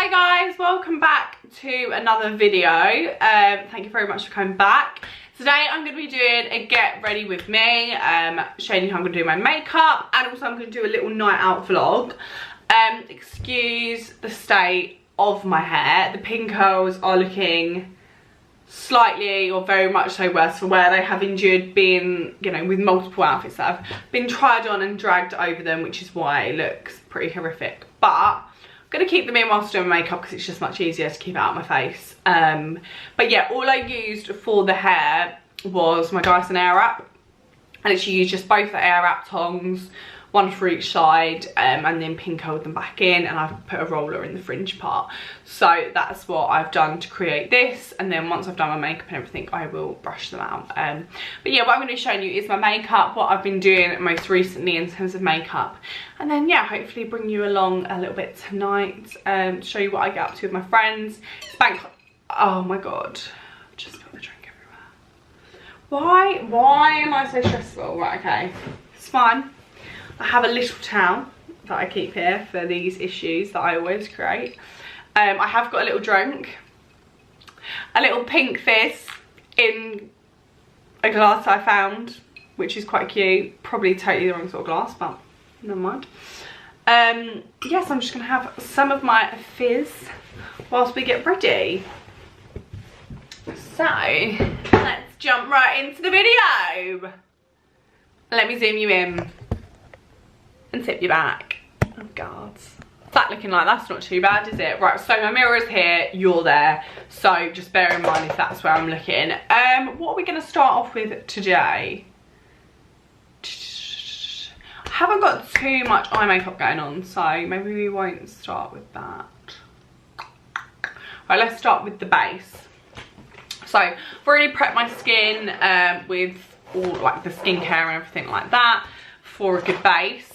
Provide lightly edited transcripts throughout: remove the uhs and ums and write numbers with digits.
Hi guys, welcome back to another video. Thank you very much for coming back. Today I'm going to be doing a get ready with me, showing you how I'm going to do my makeup, and also I'm going to do a little night out vlog. Excuse the state of my hair. The pin curls are looking slightly or very much so worse for wear. They have endured being, you know, with multiple outfits that have been tried on and dragged over them, which is why it looks pretty horrific. But I'm going to keep them in whilst doing makeup because it's just much easier to keep it out of my face. But yeah, all I used for the hair was my Dyson Airwrap. I literally used just both the Airwrap tongs, one for each side, and then pin curled them back in, and I've put a roller in the fringe part. So that's what I've done to create this, and then once I've done my makeup and everything, I will brush them out. But yeah, what I'm going to be showing you is my makeup, what I've been doing most recently in terms of makeup, and then yeah, hopefully bring you along a little bit tonight, show you what I get up to with my friends. It's bank. Oh my god, I've just got the drink everywhere. Why am I so stressful? Right, okay, it's fine. I have a little towel that I keep here for these issues that I always create. I have got a little drink, a little pink fizz in a glass I found, which is quite cute. Probably totally the wrong sort of glass, but never mind. Yes, I'm just gonna have some of my fizz whilst we get ready. So let's jump right into the video. Let me zoom you in and tip you back. Oh god, that looking like that's not too bad, is it? Right, so my mirror is here, you're there, so just bear in mind if that's where I'm looking. What are we going to start off with today? I haven't got too much eye makeup going on, so maybe we won't start with that. Right, let's start with the base. So I've already prepped my skin with all like the skincare and everything like that for a good base.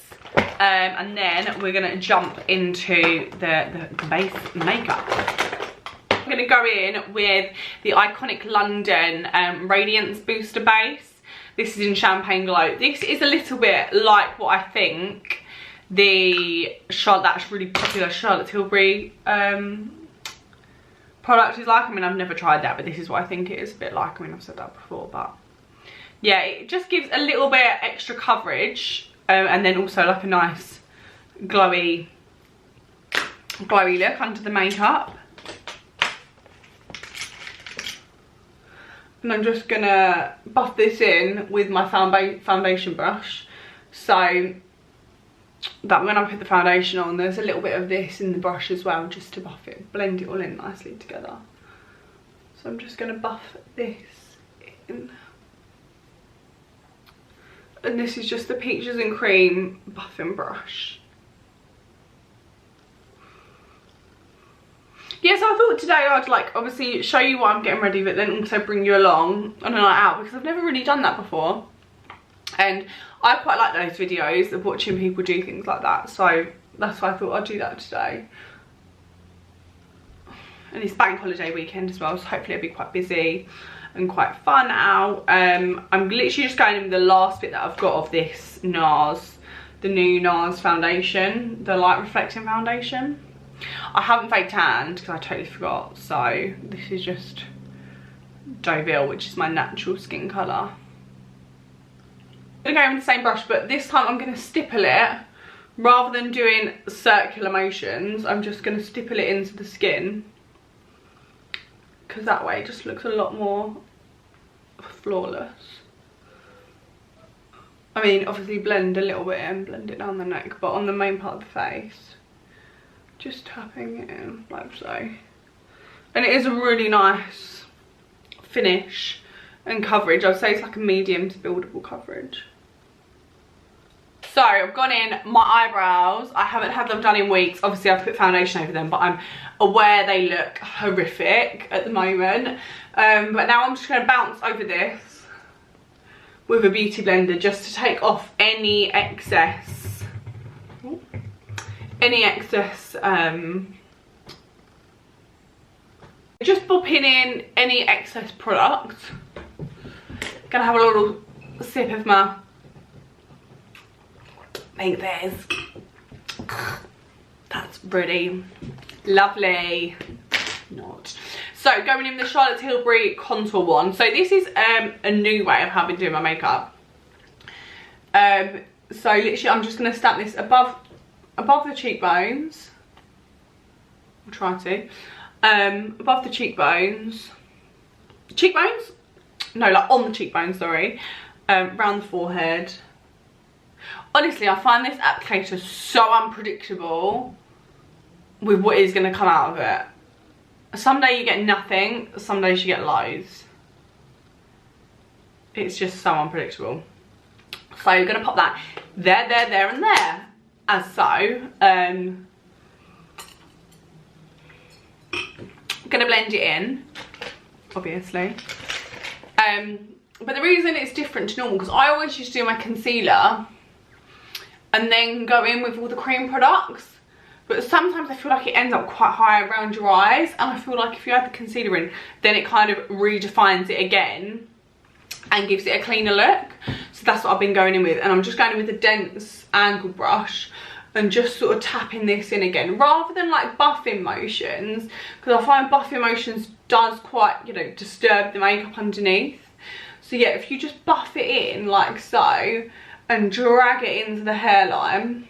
And then we're going to jump into the base makeup. I'm going to go in with the Iconic London Radiance Booster Base. This is in Champagne Glow. This is a little bit like what I think the that's really popular Charlotte Tilbury product is like. I mean, I've never tried that, but this is what I think it is a bit like. I mean, I've said that before, but yeah, it just gives a little bit extra coverage. And then also like a nice glowy look under the makeup. And I'm just gonna buff this in with my foundation brush, so that when I put the foundation on, there's a little bit of this in the brush as well, just to buff it, blend it all in nicely together. So I'm just gonna buff this in. And this is just the Peaches and Cream buffing brush. Yeah, so I thought today I'd like obviously show you what I'm getting ready, but then also bring you along on a night out, because I've never really done that before. And I quite like those videos of watching people do things like that. So that's why I thought I'd do that today. And it's bank holiday weekend as well, so hopefully it'll be quite busy and quite fun out. I'm literally just going in with the last bit that I've got of this NARS, the new NARS foundation, the light reflecting foundation. I haven't fake tanned because I totally forgot, so this is just Deauville, which is my natural skin colour. I'm going to go with the same brush, but this time I'm going to stipple it. Rather than doing circular motions, I'm just going to stipple it into the skin, because that way it just looks a lot more flawless. I mean, obviously blend a little bit and blend it down the neck, but on the main part of the face, just tapping it in like so. And it is a really nice finish and coverage. I'd say it's like a medium to buildable coverage. So I've gone in my eyebrows. I haven't had them done in weeks. Obviously I've put foundation over them, but I'm aware they look horrific at the moment. But now I'm just going to bounce over this with a beauty blender just to take off any excess, just popping in any excess product. Gonna have a little sip of my pink fizz. That's ready. Lovely. Not. So going in the Charlotte Tilbury contour one. So this is a new way of how I've been doing my makeup. So literally I'm just going to stamp this above the cheekbones. I'll try to. Above the cheekbones. Cheekbones? No, like on the cheekbones, sorry. Round the forehead. Honestly, I find this applicator so unpredictable with what is going to come out of it. Some days you get nothing, some days you get loads. It's just so unpredictable. So you're going to pop that there, there and there, as so. I'm going to blend it in, obviously. But the reason it's different to normal, because I always used to do my concealer and then go in with all the cream products. But sometimes I feel like it ends up quite high around your eyes, and I feel like if you add the concealer in, then it kind of redefines it again and gives it a cleaner look. So that's what I've been going in with, and I'm just going in with a dense angled brush and just sort of tapping this in again, rather than like buffing motions, because I find buffing motions does quite, you know, disturb the makeup underneath. So yeah, if you just buff it in like so and drag it into the hairline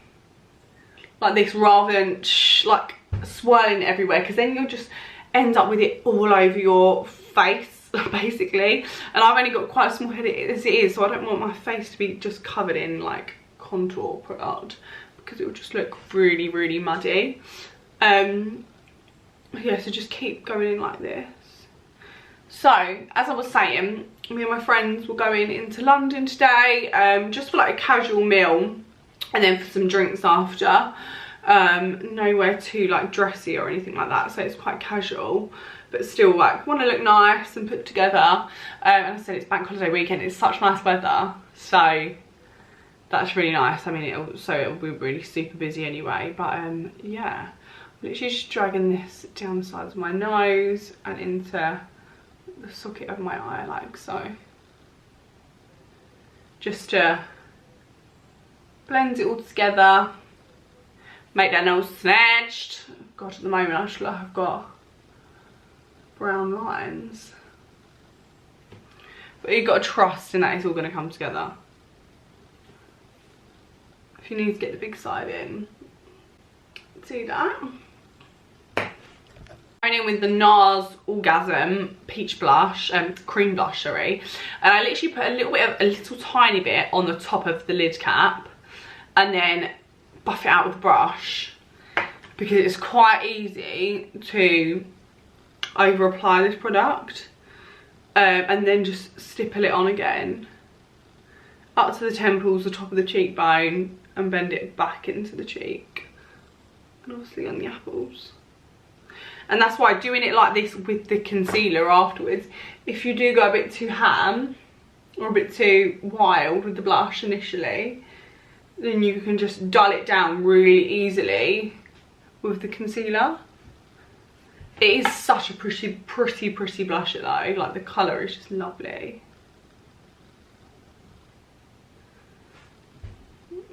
like this, rather than like swirling it everywhere, because then you'll just end up with it all over your face basically. And I've only got quite a small head as it is, so I don't want my face to be just covered in like contour product, because it will just look really, really muddy. Yeah, so just keep going in like this. So, as I was saying, me and my friends were going into London today, just for like a casual meal, and then for some drinks after. Nowhere too like dressy or anything like that, so it's quite casual, but still like want to look nice and put together. And I said it's bank holiday weekend, it's such nice weather, so that's really nice. I mean, it'll be really super busy anyway, but yeah, literally just dragging this down the sides of my nose and into the socket of my eye like so, just to blend it all together, make that nose snatched. God, at the moment I feel like I've got brown lines, but you've got to trust in that it's all going to come together. If you need to get the big side in, do that. Going in with the NARS Orgasm Peach Blush, cream blush, sorry. And I literally put a little tiny bit on the top of the lid cap, and then buff it out with a brush, because it's quite easy to over apply this product, and then just stipple it on again up to the temples, the top of the cheekbone, and bend it back into the cheek, and obviously on the apples. And that's why doing it like this with the concealer afterwards, if you do go a bit too ham or a bit too wild with the blush initially, then you can just dull it down really easily with the concealer. It is such a pretty blusher though, like the colour is just lovely.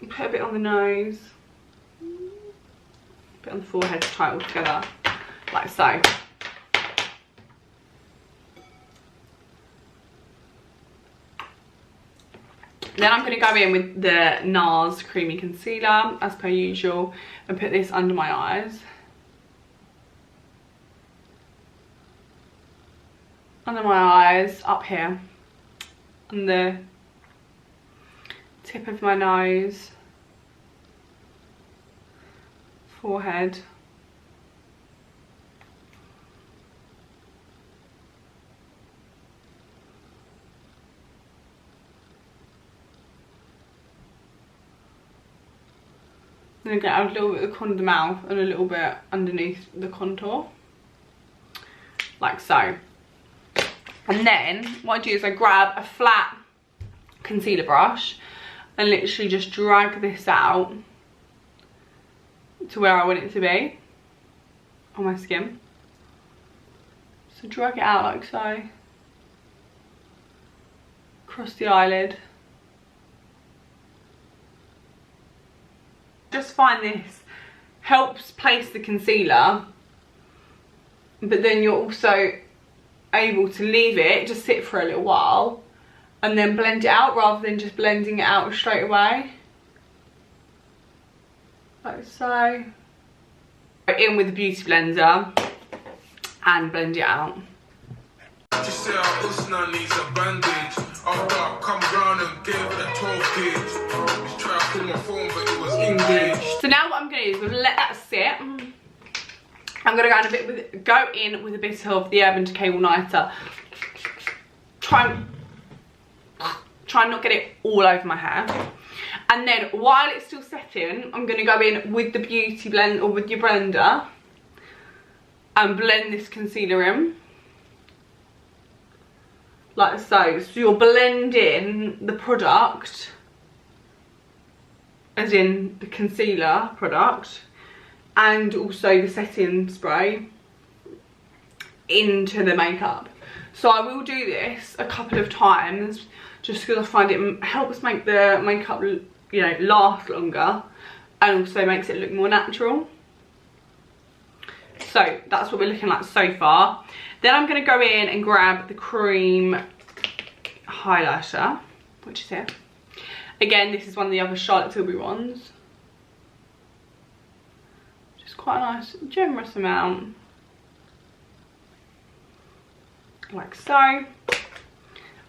Put a bit on the nose, a bit on the forehead to tie it all together, like so. Then I'm going to go in with the NARS Creamy Concealer, as per usual, and put this under my eyes. Under my eyes, up here, on the tip of my nose, forehead. Then I'm going to add a little bit of the corner of the mouth and a little bit underneath the contour, like so. And then what I do is I grab a flat concealer brush and literally just drag this out to where I want it to be on my skin. So drag it out like so, across the eyelid. Just find this helps place the concealer, but then you're also able to leave it just sit for a little while and then blend it out rather than just blending it out straight away, like so. In with the beauty blender and blend it out. So now what I'm going to do is we'll let that sit. I'm going to go in with a bit of the Urban Decay All-Nighter. Try and not get it all over my hair. And then while it's still setting, I'm going to go in with the beauty blend, or with your blender, and blend this concealer in. Like so. So you're blending the product, as in the concealer product, and also the setting spray into the makeup. So I will do this a couple of times just because I find it helps make the makeup, you know, last longer, and also makes it look more natural. So that's what we're looking like so far. Then I'm going to go in and grab the cream highlighter, which is here. Again, this is one of the other Charlotte Tilbury ones. Just quite a nice, generous amount. Like so.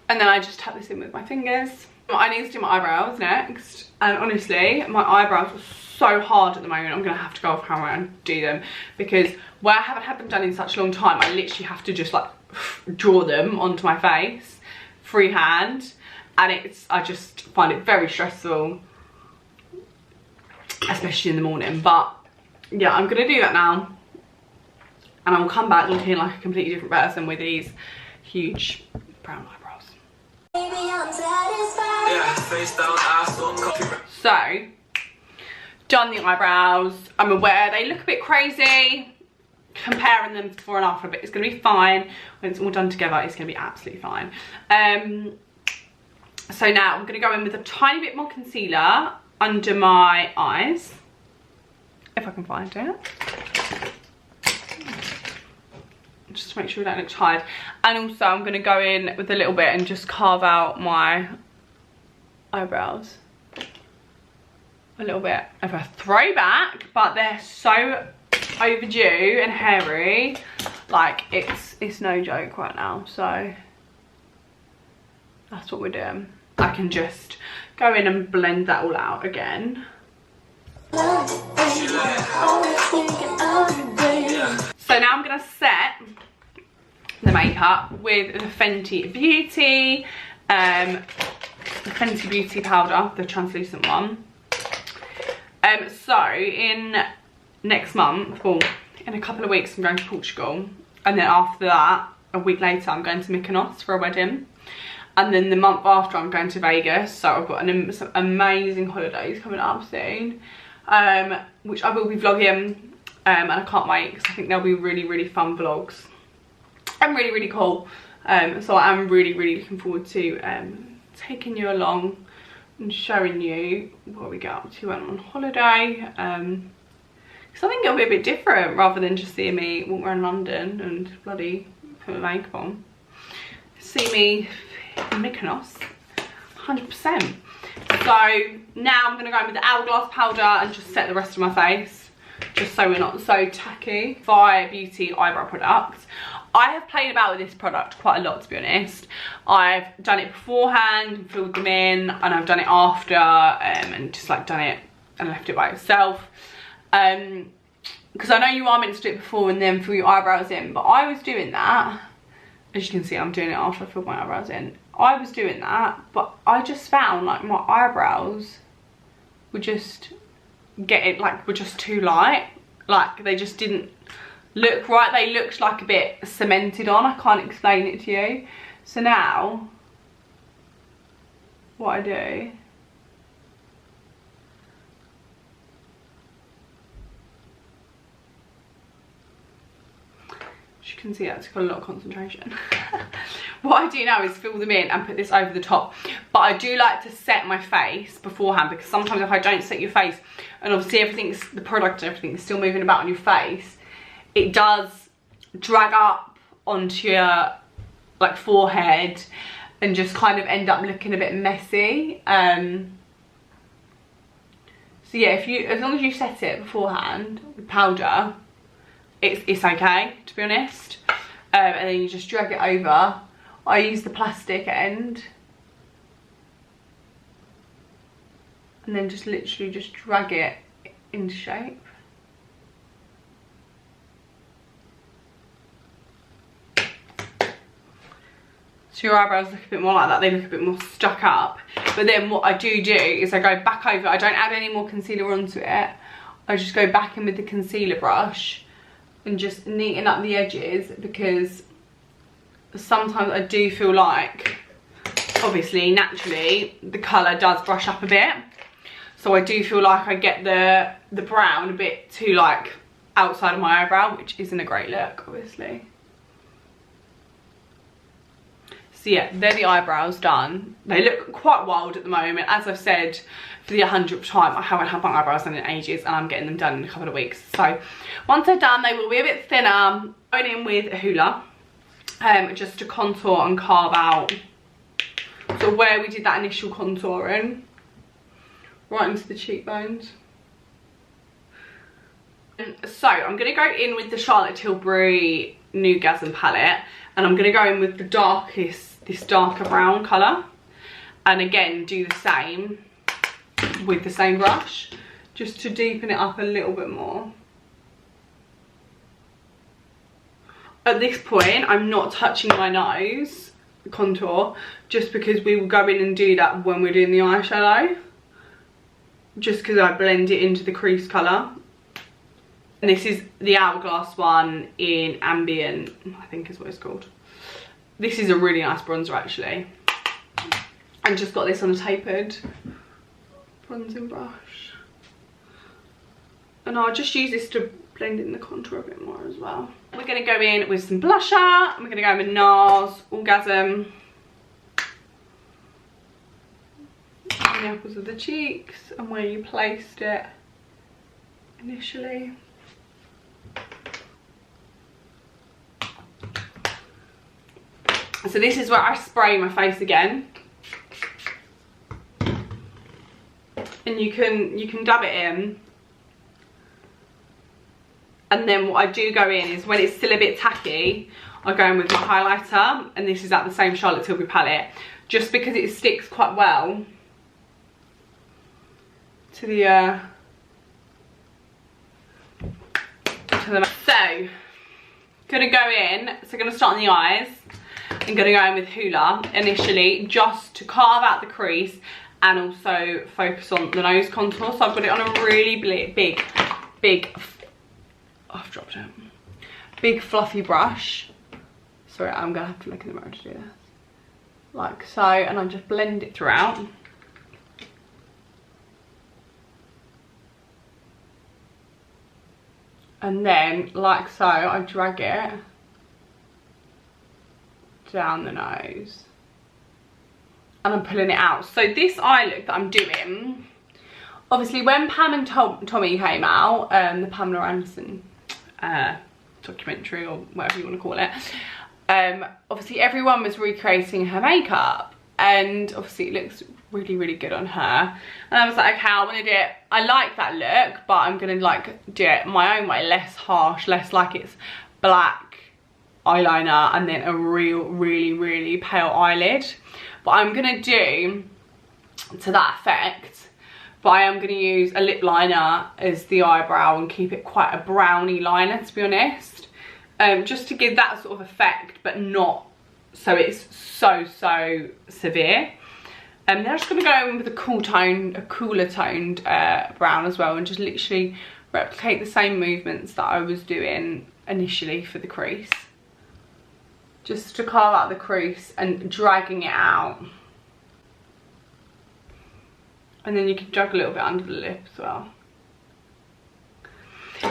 And then I just tap this in with my fingers. I need to do my eyebrows next. And honestly, my eyebrows are so hard at the moment. I'm going to have to go off camera and do them. Because where I haven't had them done in such a long time, I literally have to just like draw them onto my face freehand. And I just find it very stressful, especially in the morning. But yeah, I'm going to do that now. And I will come back looking like a completely different person with these huge brown eyebrows. So, done the eyebrows. I'm aware they look a bit crazy. Comparing them before and after, but it's going to be fine. When it's all done together, it's going to be absolutely fine. So now I'm going to go in with a tiny bit more concealer under my eyes, if I can find it. Just to make sure we don't look tired. And also I'm going to go in with a little bit and just carve out my eyebrows. A little bit of a throwback, but they're so overdue and hairy. Like it's no joke right now. So that's what we're doing. I can just go in and blend that all out again. So now I'm going to set the makeup with the Fenty Beauty, Fenty Beauty powder, the translucent one. So in next month, well, in a couple of weeks, I'm going to Portugal, and then after that, a week later, I'm going to Mykonos for a wedding, and then the month after, I'm going to Vegas. So I've got some amazing holidays coming up soon, which I will be vlogging. And I can't wait because I think they'll be really, really fun vlogs and really, really cool. So I'm really, really looking forward to taking you along and showing you what we get up to when I'm on holiday. Because I think it'll be a bit different rather than just seeing me walk around London and bloody put my makeup on. See me in Mykonos, 100%. So now I'm going to go in with the Hourglass powder and just set the rest of my face, just so we're not so tacky. Fire Beauty eyebrow product. I have played about with this product quite a lot, to be honest. I've done it beforehand and filled them in, and I've done it after, and just like done it and left it by itself. Because I know you are meant to do it before and then fill your eyebrows in, but I was doing that. As you can see, I'm doing it after I filled my eyebrows in. I was doing that, but I just found like my eyebrows were just were just too light. Like they just didn't look right. They looked like a bit cemented on. I can't explain it to you. So now what I do, as you can see, that took a lot of concentration. what I do now is fill them in and put this over the top. But I do like to set my face beforehand, because sometimes if I don't set your face, and obviously everything's, the product and everything is still moving about on your face, it does drag up onto your like forehead and just kind of end up looking a bit messy. So yeah, as long as you set it beforehand with powder, it's okay, to be honest. And then you just drag it over. I use the plastic end, and then just literally just drag it into shape. So your eyebrows look a bit more like that, they look a bit more stuck up. But then what I do is I go back over, I don't add any more concealer onto it. I just go back in with the concealer brush and just neaten up the edges, because sometimes I do feel like, obviously, naturally, the colour does brush up a bit. So I do feel like I get the brown a bit too like outside of my eyebrow, which isn't a great look, obviously. So yeah, they're the eyebrows done. They look quite wild at the moment. As I've said for the 100th time, I haven't had my eyebrows done in ages, and I'm getting them done in a couple of weeks. So once they're done, they will be a bit thinner. Going in with a hula, just to contour and carve out sort of where we did that initial contouring, right into the cheekbones. So I'm going to go in with the Charlotte Tilbury Nougasm palette, and I'm going to go in with the darkest, this darker brown colour, and again do the same with the same brush, just to deepen it up a little bit more. At this point, I'm not touching my nose contour, just because we will go in and do that when we're doing the eyeshadow, just because I blend it into the crease colour. And this is the Hourglass one in Ambient, I think is what it's called. This is a really nice bronzer, actually. And just got this on a tapered bronzing brush. And I'll just use this to blend in the contour a bit more as well. We're going to go in with some blusher, and we're going to go in with NARS Orgasm. On the apples of the cheeks, and where you placed it initially. So this is where I spray my face again, and you can dab it in, and then what I do go in is, when it's still a bit tacky, I go in with my highlighter, and this is at the same Charlotte Tilbury palette, just because it sticks quite well to the so gonna go in, so gonna start on the eyes. I'm going to go in with hula initially, just to carve out the crease and also focus on the nose contour. So I've got it on a really big, oh, I've dropped it. Big fluffy brush. Sorry, I'm going to have to look in the mirror to do this. Like so, and I just blend it throughout. And then, like so, I drag it down the nose, and I'm pulling it out. So this eye look that I'm doing, obviously when Pam and Tommy came out, the Pamela Anderson documentary, or whatever you want to call it, obviously everyone was recreating her makeup, and obviously it looks really good on her, and I was like, okay, I want to do it, I like that look, but I'm gonna like do it my own way, less harsh, less like it's black eyeliner and then a really pale eyelid. But I'm gonna do to that effect, but I am gonna use a lip liner as the eyebrow and keep it quite a browny liner, to be honest, just to give that sort of effect, but not so it's so severe. And then I'm just gonna go in with a cooler toned brown as well, and just literally replicate the same movements that I was doing initially for the crease, just to carve out the crease and dragging it out. And then you can drag a little bit under the lip as well.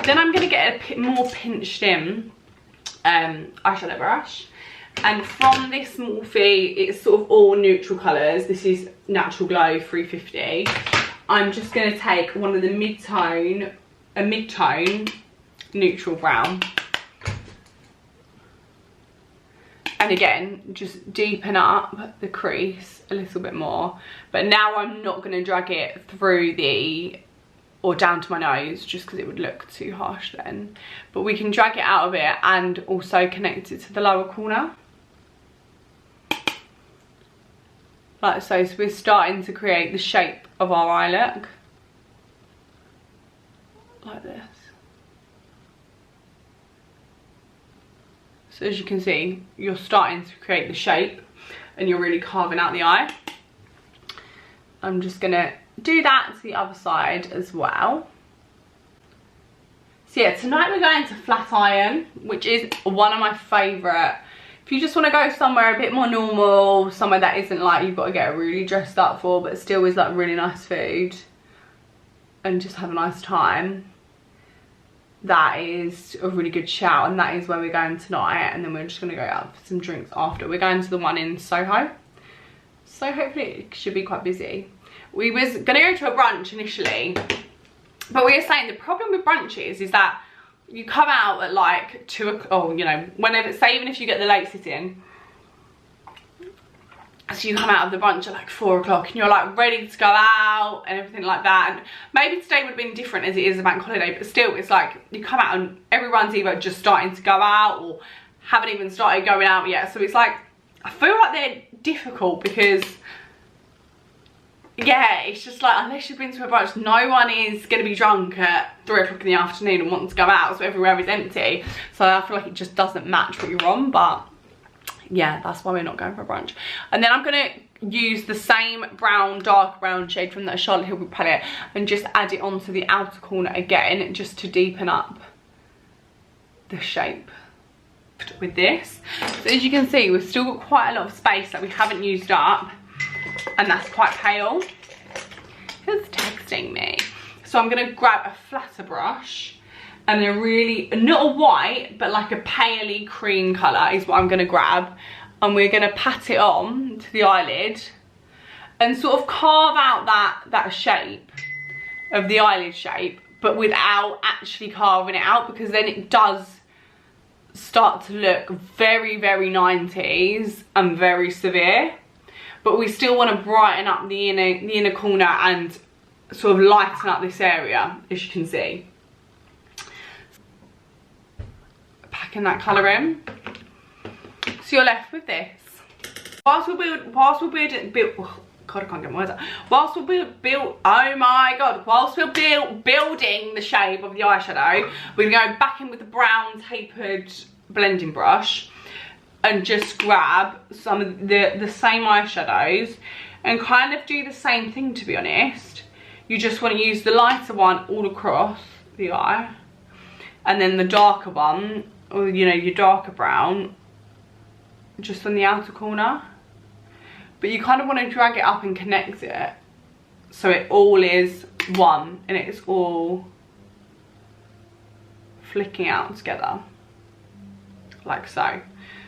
Then I'm going to get a more pinched in eyeshadow brush, And from this Morphe, it's sort of all neutral colours. This is Natural Glow 350. I'm just going to take one of the mid-tone, a mid-tone neutral brown. And again, just deepen up the crease a little bit more. But now I'm not going to drag it through the, or down to my nose, just because it would look too harsh then. But we can drag it out of it and also connect it to the lower corner. Like so. So we're starting to create the shape of our eye look. Like this. So as you can see, you're starting to create the shape and you're really carving out the eye. I'm just gonna do that to the other side as well. So yeah, tonight we're going to flat iron, which is one of my favourite. If you just want to go somewhere a bit more normal, somewhere that isn't like you've got to get really dressed up for, but still is like really nice food and just have a nice time, that is a really good shout. And that is where we're going tonight, and then we're just going to go out for some drinks after. We're going to the one in Soho, so hopefully it should be quite busy. We was going to go to a brunch initially, but we were saying the problem with brunches is that you come out at like 2 o'clock, oh, you know, whenever, say even if you get the late sit-in, so you come out of the brunch at like 4 o'clock and you're like ready to go out and everything like that. And maybe today would have been different as it is a bank holiday, but still it's like you come out and everyone's either just starting to go out or haven't even started going out yet. So it's like, I feel like they're difficult because, yeah, it's just like, unless you've been to a brunch, no one is going to be drunk at 3 o'clock in the afternoon and wanting to go out, so everywhere is empty. So I feel like it just doesn't match what you're on, but yeah, that's why we're not going for a brunch. And then I'm going to use the same brown, dark brown shade from that Charlotte Tilbury palette and just add it onto the outer corner again, just to deepen up the shape with this. So as you can see, we've still got quite a lot of space that we haven't used up, and that's quite pale. Who's texting me? So I'm going to grab a flatter brush and a really, not a white, but like a paley cream colour is what I'm going to grab, and we're going to pat it on to the eyelid and sort of carve out that shape of the eyelid shape, but without actually carving it out, because then it does start to look very, very 90s and very severe. But we still want to brighten up the inner corner and sort of lighten up this area, as you can see. Packing that colour in. So you're left with this. Whilst we're building, oh God, I can't get my words out. Whilst we're building the shape of the eyeshadow, we're going to go back in with the brown tapered blending brush and just grab some of the same eyeshadows and kind of do the same thing, to be honest. You just want to use the lighter one all across the eye, and then the darker one, or you know, your darker brown, just on the outer corner. But you kind of want to drag it up and connect it so it all is one and it's all flicking out together, like so.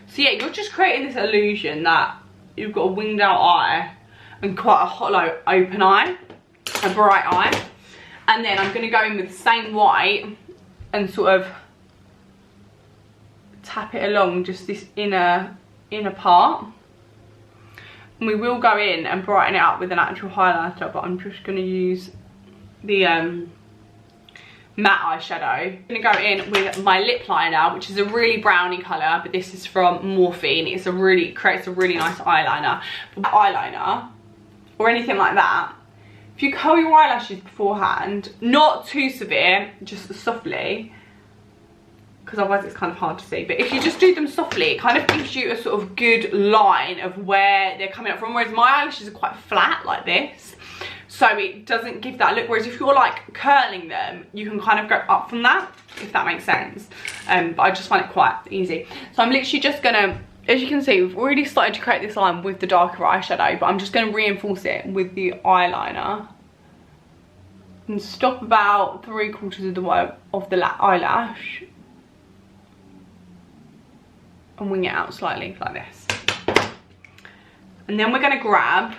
So yeah, you're just creating this illusion that you've got a winged out eye and quite a hollow open eye, a bright eye. And then I'm going to go in with the same white and sort of tap it along just this inner part. And we will go in and brighten it up with an actual highlighter, but I'm just going to use the matte eyeshadow. I'm going to go in with my lip liner, which is a really browny colour, but this is from Morphe, and it's creates a really nice eyeliner. Eyeliner or anything like that, if you curl your eyelashes beforehand, not too severe, just softly, because otherwise it's kind of hard to see, but if you just do them softly, it kind of gives you a sort of good line of where they're coming up from, whereas my eyelashes are quite flat like this, so it doesn't give that look. Whereas if you're like curling them, you can kind of go up from that, if that makes sense. But I just find it quite easy. So I'm literally just gonna, as you can see, we've already started to create this line with the darker eyeshadow, but I'm just gonna reinforce it with the eyeliner and stop about 3/4 of the way of the eyelash. and wing it out slightly like this. And then we're going to grab,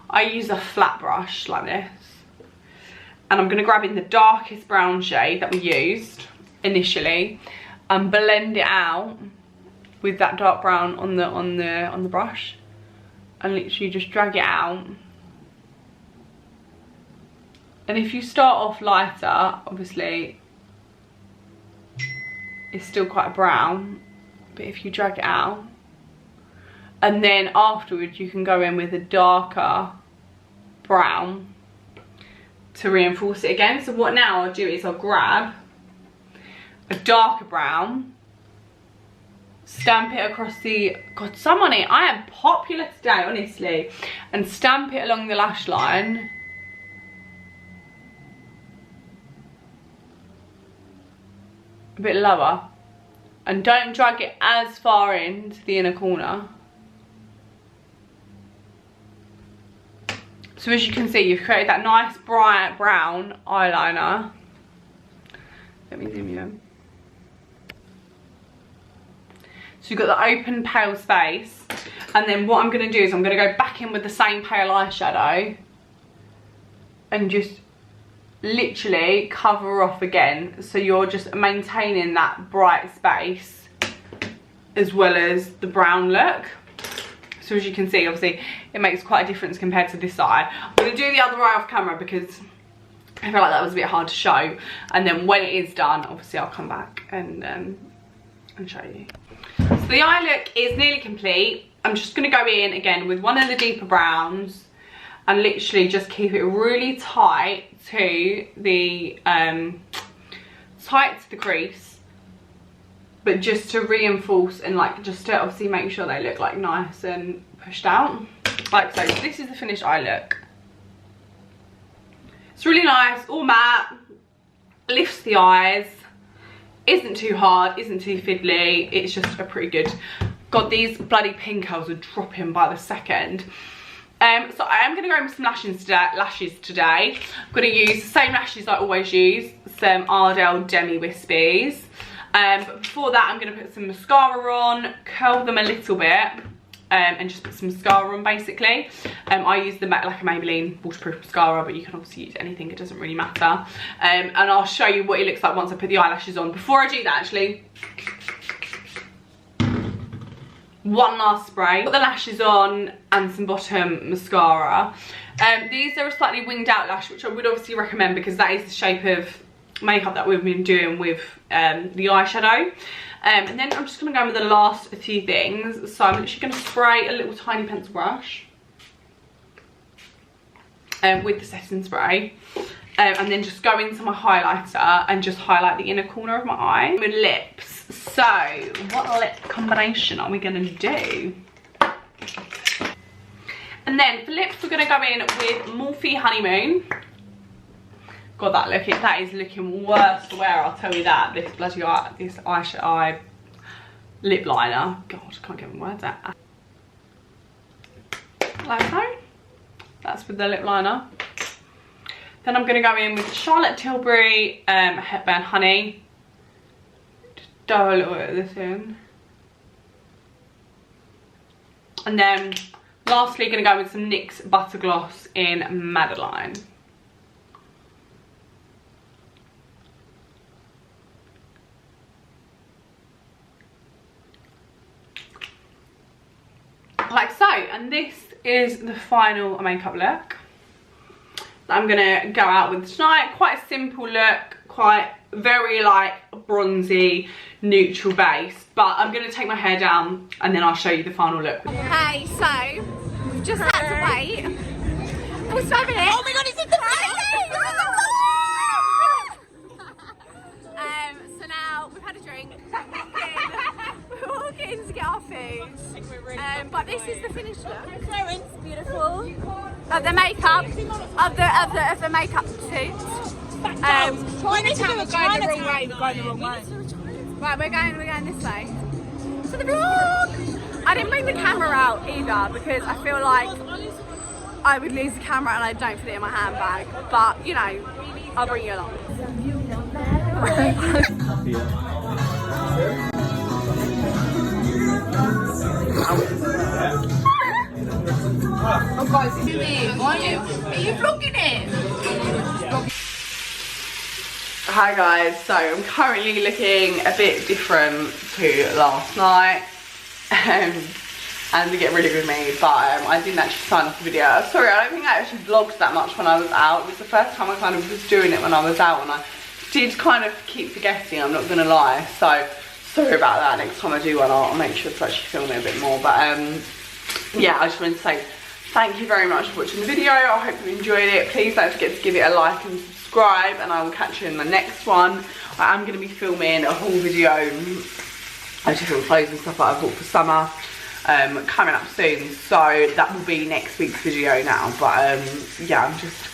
I use a flat brush like this, and I'm going to grab in the darkest brown shade that we used initially and blend it out with that dark brown on the brush, and literally just drag it out. And if you start off lighter, obviously it's still quite a brown, but if you drag it out, and then afterwards you can go in with a darker brown to reinforce it again. So what now I'll do is I'll grab a darker brown, stamp it across the, God, someone here, I am popular today, honestly, and stamp it along the lash line. A bit lower, and don't drag it as far into the inner corner. So as you can see, you've created that nice bright brown eyeliner. Let me zoom you in. So you've got the open pale space, and then what I'm going to do is I'm going to go back in with the same pale eyeshadow and just literally cover off again, so you're just maintaining that bright space as well as the brown look. So as you can see, obviously it makes quite a difference compared to this side. I'm going to do the other eye off camera because I feel like that was a bit hard to show, and then when it is done, obviously I'll come back and show you. So the eye look is nearly complete. I'm just going to go in again with one of the deeper browns and literally just keep it really tight to the crease, but just to reinforce and like just to obviously make sure they look like nice and pushed out like so. So this is the finished eye look. It's really nice, all matte, lifts the eyes, isn't too hard, isn't too fiddly. It's just a pretty good. God, these bloody pin curls are dropping by the second. So I am going to go with some lashes today. I'm going to use the same lashes I always use, some Ardell Demi Wispies. But before that, I'm going to put some mascara on, curl them a little bit, and just put some mascara on basically. I use the like a Maybelline waterproof mascara, but you can obviously use anything, it doesn't really matter. And I'll show you what it looks like once I put the eyelashes on. Before I do that, actually, one last spray. Put the lashes on and some bottom mascara. These are a slightly winged out lash, which I would obviously recommend because that is the shape of makeup that we've been doing with the eyeshadow. And then I'm just going to go with the last few things. So I'm literally going to spray a little tiny pencil brush with the setting spray. And then just go into my highlighter and just highlight the inner corner of my eye. With lips. So, what lip combination are we going to do? And then for lips, we're going to go in with Morphe Honeymoon. God, that is looking worse for wear, I'll tell you that. This bloody eye lip liner. God, I can't get my words out. Like so. That's with the lip liner. Then I'm going to go in with Charlotte Tilbury Hepburn Honey. Just dab a little bit of this in. And then lastly, going to go with some NYX Butter Gloss in Madeline. Like so, and this is the final makeup look that I'm gonna go out with tonight. Quite a simple look, quite very like bronzy, neutral base, but I'm gonna take my hair down and then I'll show you the final look. Hey, so we've just had to wait. What's over here? Oh my god, it's in the so now we've had a drink. We're walking to get our food. But this is the finished look. It's beautiful. Of the makeup, of the makeup suit. Going the wrong way. Right, we're going this way. To the vlog. I didn't bring the camera out either because I feel like I would lose the camera and I don't fit it in my handbag. But you know, I'll bring you along. Hi guys, so I'm currently looking a bit different to last night and to get rid of me, but I didn't actually sign off the video. Sorry, I don't think I actually vlogged that much when I was out. It was the first time I kind of was doing it when I was out, and I did kind of keep forgetting, I'm not gonna lie, so sorry about that. Next time I do one, I'll make sure to actually film it a bit more. But yeah, I just wanted to say thank you very much for watching the video. I hope you enjoyed it. Please don't forget to give it a like and subscribe, and I will catch you in the next one. I am going to be filming a haul video of different clothes and stuff that I've bought for summer coming up soon, so that will be next week's video now. But yeah, I'm just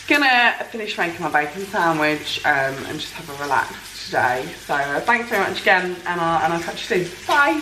gonna finish making my bacon sandwich and just have a relax today. So thanks very much again, and I'll catch you soon. Bye.